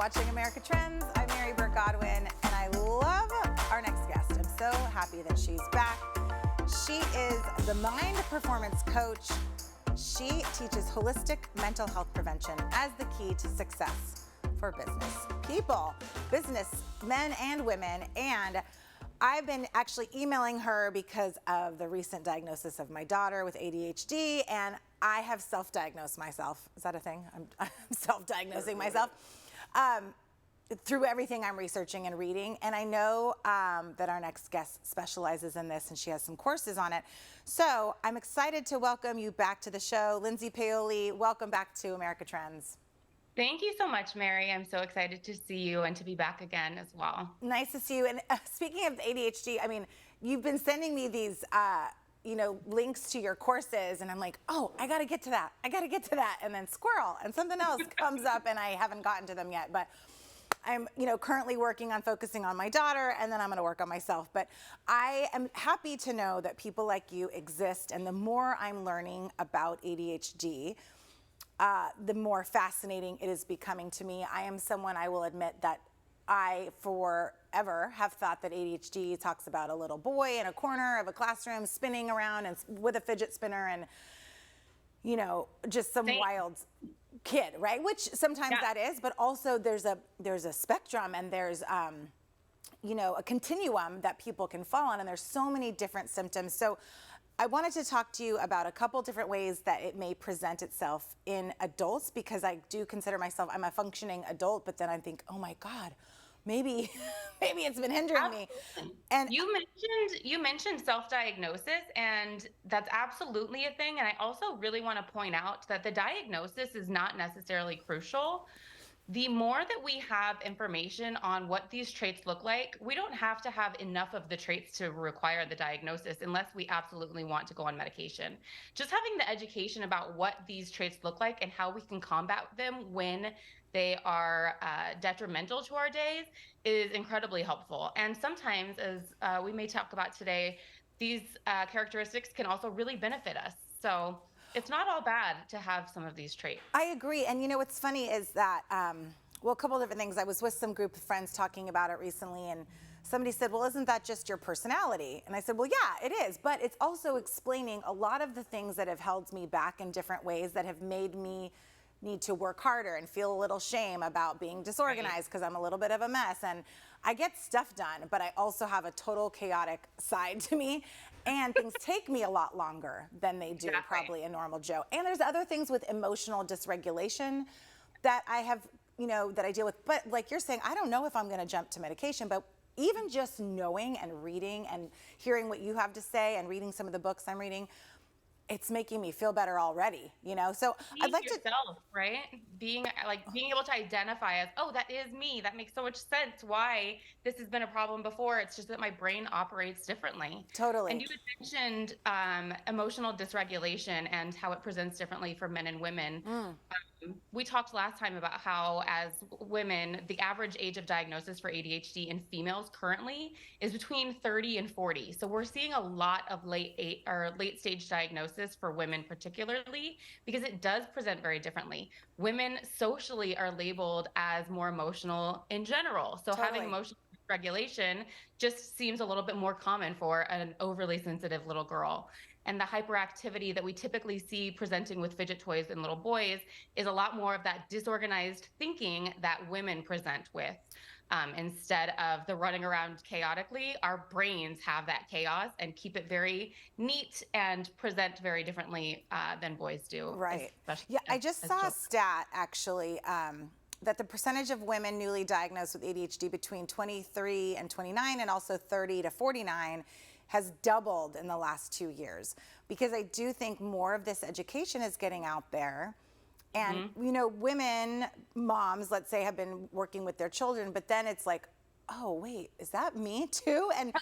watching America Trends. I'm Mary Burt-Godwin, and I love our next guest. I'm so happy that she's back. She is the mind performance coach. She teaches holistic mental health prevention as the key to success for business people, business men and women. And I've been actually emailing her because of the recent diagnosis of my daughter with ADHD, and I have self-diagnosed myself. Is that a thing? I'm self-diagnosing myself through everything I'm researching and reading. And I know that our next guest specializes in this, and she has some courses on it. So I'm excited to welcome you back to the show. Lindsey Paoli, welcome back to America Trends. Thank you so much, Mary. I'm so excited to see you and to be back again as well. Nice to see you. And speaking of ADHD, I mean, you've been sending me these links to your courses, and I'm like, oh, I got to get to that. I got to get to that. And then squirrel, and something else comes up, and I haven't gotten to them yet. But I'm, currently working on focusing on my daughter, and then I'm going to work on myself. But I am happy to know that people like you exist, and the more I'm learning about ADHD, the more fascinating it is becoming to me. I am someone, I will admit, that I forever have thought that ADHD talks about a little boy in a corner of a classroom spinning around and with a fidget spinner and, just some wild kid, right? Which sometimes that is, but also there's a spectrum, and there's a continuum that people can fall on, and there's so many different symptoms. So I wanted to talk to you about a couple different ways that it may present itself in adults, because I do consider myself, I'm a functioning adult, but then I think, oh my God, maybe it's been hindering me. And you mentioned self-diagnosis, and that's absolutely a thing. And I also really want to point out that the diagnosis is not necessarily crucial. The more that we have information on what these traits look like, we don't have to have enough of the traits to require the diagnosis unless we absolutely want to go on medication. Just having the education about what these traits look like and how we can combat them when they are detrimental to our days is incredibly helpful. And sometimes, as we may talk about today, these characteristics can also really benefit us. So it's not all bad to have some of these traits. I agree. And what's funny is that, a couple of different things. I was with some group of friends talking about it recently, and somebody said, well, isn't that just your personality? And I said, well, yeah, it is. But it's also explaining a lot of the things that have held me back in different ways that have made me need to work harder and feel a little shame about being disorganized because I'm a little bit of a mess. And I get stuff done, but I also have a total chaotic side to me. And things take me a lot longer than they do probably a normal Joe. And there's other things with emotional dysregulation that I have, that I deal with. But like you're saying, I don't know if I'm going to jump to medication, but even just knowing and reading and hearing what you have to say and reading some of the books I'm reading, it's making me feel better already, So I'd like yourself, right? Being able to identify as, oh, that is me. That makes so much sense why this has been a problem before. It's just that my brain operates differently. Totally. And you had mentioned emotional dysregulation and how it presents differently for men and women. We talked last time about how, as women, the average age of diagnosis for ADHD in females currently is between 30 and 40. So we're seeing a lot of late stage diagnosis for women, particularly because it does present very differently. Women socially are labeled as more emotional in general. So having emotional regulation just seems a little bit more common for an overly sensitive little girl. And the hyperactivity that we typically see presenting with fidget toys in little boys is a lot more of that disorganized thinking that women present with. Instead of the running around chaotically, our brains have that chaos and keep it very neat and present very differently than boys do. Right. Yeah, I just saw a stat, actually, that the percentage of women newly diagnosed with ADHD between 23 and 29 and also 30 to 49 has doubled in the last 2 years, because I do think more of this education is getting out there. And, women, moms, let's say, have been working with their children, but then it's like, oh, wait, is that me too? And,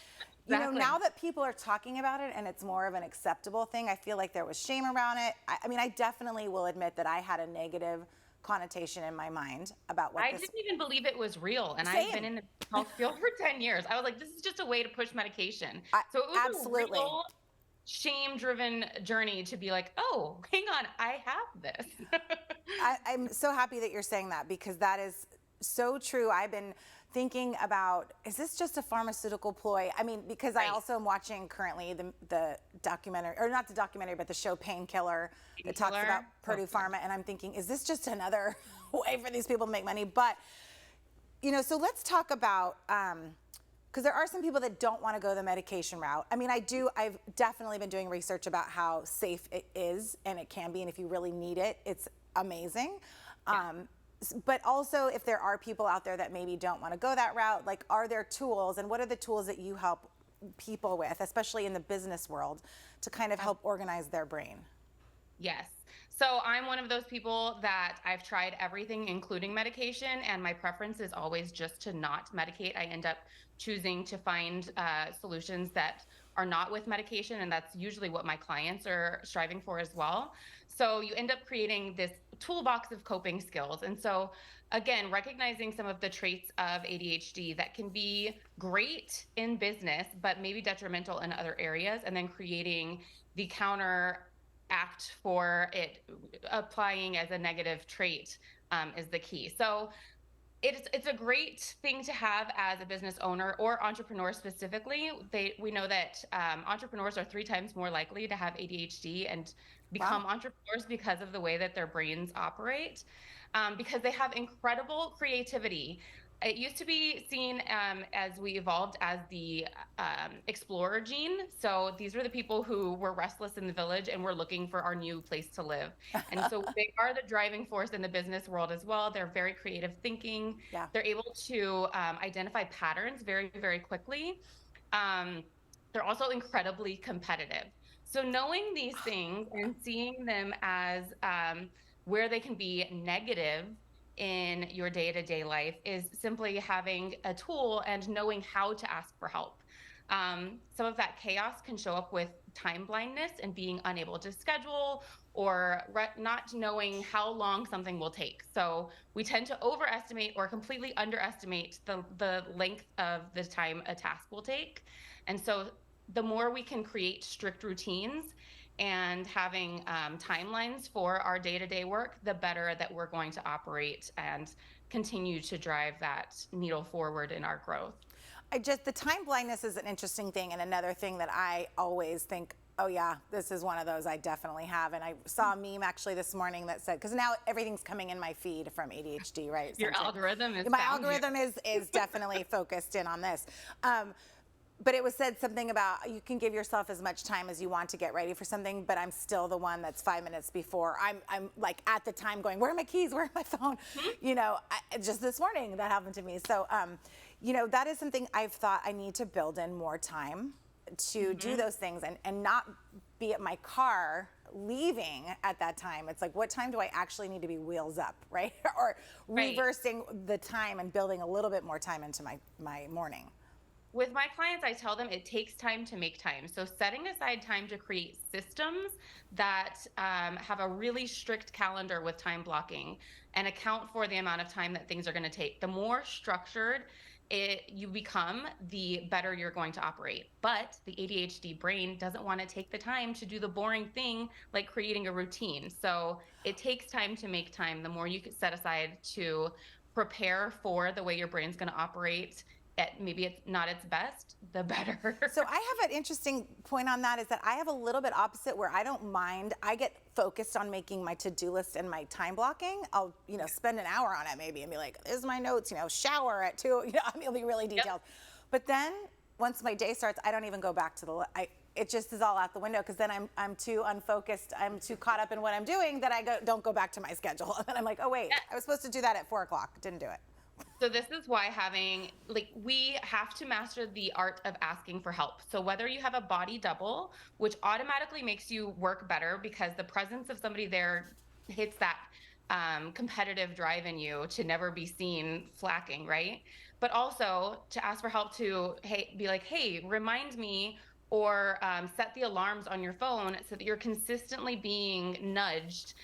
now that people are talking about it and it's more of an acceptable thing, I feel like there was shame around it. I definitely will admit that I had a negative connotation in my mind about what I didn't even believe it was real. And I've been in the health field for 10 years. I was like, this is just a way to push medication. So it was a real shame-driven journey to be like, oh, hang on, I have this. I'm so happy that you're saying that, because that is so true. I've been thinking about, is this just a pharmaceutical ploy? I mean, because I also am watching currently the documentary, or not the documentary, but the show Painkiller that talks about Purdue Pharma, and I'm thinking, is this just another way for these people to make money? But, you know, so let's talk about, because there are some people that don't want to go the medication route. I mean, I've definitely been doing research about how safe it is, and it can be, and if you really need it, it's amazing. Yeah. But also, if there are people out there that maybe don't want to go that route, like, are there tools, and what are the tools that you help people with, especially in the business world, to kind of help organize their brain? Yes. So I'm one of those people that I've tried everything, including medication, and my preference is always just to not medicate. I end up choosing to find solutions that are not with medication, and that's usually what my clients are striving for as well. So you end up creating this toolbox of coping skills. And so, again, recognizing some of the traits of ADHD that can be great in business, but maybe detrimental in other areas, and then creating the counter act for it applying as a negative trait is the key. So it's a great thing to have as a business owner or entrepreneur specifically. We know that entrepreneurs are 3 times more likely to have ADHD and become entrepreneurs because of the way that their brains operate, because they have incredible creativity. It used to be seen as we evolved as the explorer gene. So these were the people who were restless in the village and were looking for our new place to live. And so they are the driving force in the business world as well. They're very creative thinking. Yeah. They're able to identify patterns very, very quickly. They're also incredibly competitive. So knowing these things and seeing them as where they can be negative in your day-to-day life is simply having a tool and knowing how to ask for help. Some of that chaos can show up with time blindness and being unable to schedule or not knowing how long something will take. So we tend to overestimate or completely underestimate the length of the time a task will take. And so the more we can create strict routines and having timelines for our day-to-day work, the better that we're going to operate and continue to drive that needle forward in our growth. The time blindness is an interesting thing, and another thing that I always think, oh yeah, this is one of those I definitely have. And I saw a meme actually this morning that said, because now everything's coming in my feed from ADHD, right? Your algorithm is my algorithm is definitely focused in on this. But it was said something about you can give yourself as much time as you want to get ready for something, but I'm still the one that's 5 minutes before. I'm like at the time going, where are my keys? Where's my phone? You know, just this morning that happened to me. So, you know, that is something I've thought I need to build in more time to do those things and not be at my car leaving at that time. It's like, what time do I actually need to be wheels up, right? Or reversing the time and building a little bit more time into my morning. With my clients, I tell them it takes time to make time. So setting aside time to create systems that have a really strict calendar with time blocking and account for the amount of time that things are going to take. The more structured you become, the better you're going to operate. But the ADHD brain doesn't want to take the time to do the boring thing like creating a routine. So it takes time to make time. The more you set aside to prepare for the way your brain's going to operate, maybe it's not its best, the better. So I have an interesting point on that, is that I have a little bit opposite, where I don't mind. I get focused on making my to-do list and my time blocking. I'll, you know, spend an hour on it maybe and be like, this is my notes, you know, shower at 2, you know, I mean, it'll be really detailed. But then once my day starts, I don't even go back to it just is all out the window, because then I'm too unfocused. I'm too caught up in what I'm doing that I don't go back to my schedule. And I'm like, oh wait, I was supposed to do that at 4 o'clock. Didn't do it. So this is why we have to master the art of asking for help. So whether you have a body double, which automatically makes you work better because the presence of somebody there hits that competitive drive in you to never be seen flacking, right? But also to ask for help to be like, hey, remind me, or set the alarms on your phone so that you're consistently being nudged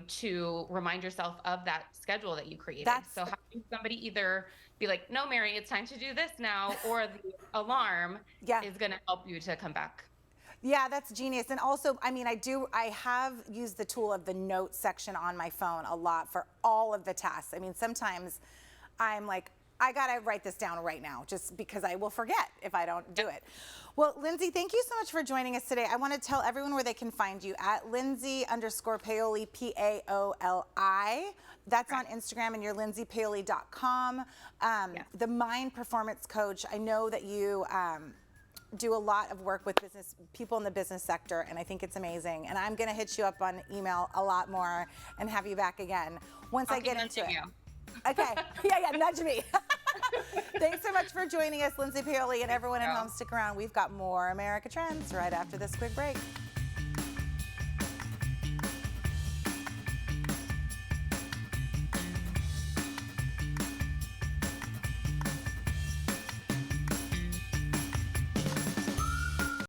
to remind yourself of that schedule that you created. So having somebody either be like, no, Mary, it's time to do this now, or the alarm is going to help you to come back. Yeah, that's genius. And also, I mean, I have used the tool of the notes section on my phone a lot for all of the tasks. I mean, sometimes I'm like, I gotta write this down right now just because I will forget if I don't do it. Well, Lindsey, thank you so much for joining us today. I want to tell everyone where they can find you at Lindsey_Paoli, Paoli. That's on Instagram, and you're lindseypaoli.com. The Mind Performance Coach, I know that you do a lot of work with people in the business sector, and I think it's amazing. And I'm going to hit you up on email a lot more and have you back again once I get into it. Okay. Yeah, nudge me. Thanks so much for joining us, Lindsey Paoli, and everyone at home. Stick around. We've got more America Trends right after this quick break.